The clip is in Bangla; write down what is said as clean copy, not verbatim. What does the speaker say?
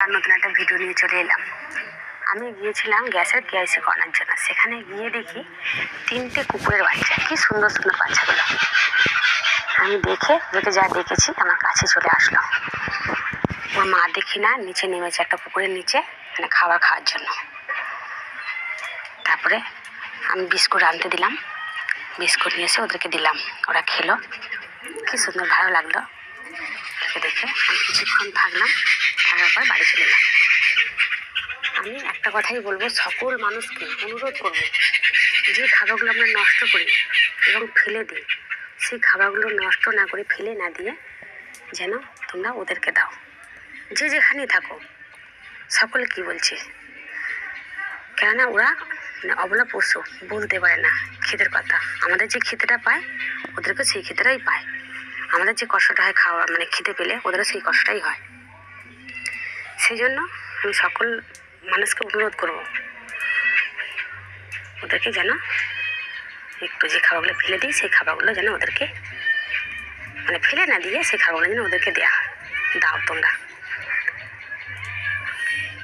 আবার নতুন একটা ভিডিও নিয়ে চলে এলাম। আমি গিয়েছিলাম গ্যাসের কেআইসি করানোর জন্য। সেখানে গিয়ে দেখি 3টে কুকুরের বাচ্চা, কি সুন্দর সুন্দর বাচ্চাগুলো। আমি দেখে ওদেরকে যা দেখেছি আমার কাছে চলে আসলো। ওর মা দেখি না নিচে নেমেছে একটা পুকুরের নিচে, মানে খাবার খাওয়ার জন্য। তারপরে আমি বিস্কুট আনতে দিলাম, বিস্কুট নিয়ে এসে ওদেরকে দিলাম, ওরা খেলো, কি সুন্দর ভালো লাগলো। দেখে আমি কিছুক্ষণ থাকলাম, থাকার পর বাড়ি চলে এলাম। আমি একটা কথাই বলবো, সকল মানুষকে অনুরোধ করবো, যে খাবারগুলো আমরা নষ্ট করি এবং ফেলে দিই, সেই খাবারগুলো নষ্ট না করে ফেলে না দিয়ে যেন তোমরা ওদেরকে দাও। যে যেখানেই থাকো, সকলে কি বলছি, কেননা ওরা অবলা পশু, বলতে পারে না খিদের কথা। আমাদের যে খিদেটা পায় ওদেরকে সেই খিদেটাই পায়। আমাদের যে কষ্টটা হয় খাওয়া, মানে খিদে পেলে ওদেরও সেই কষ্টটাই হয়। সেই জন্য আমি সকল মানুষকে অনুরোধ করব, ওদেরকে যেন একটু যে খাবারগুলো ফেলে দিই সেই খাবারগুলো যেন ওদেরকে, মানে ফেলে না দিয়ে সেই খাবারগুলো যেন ওদেরকে দাও তোমরা।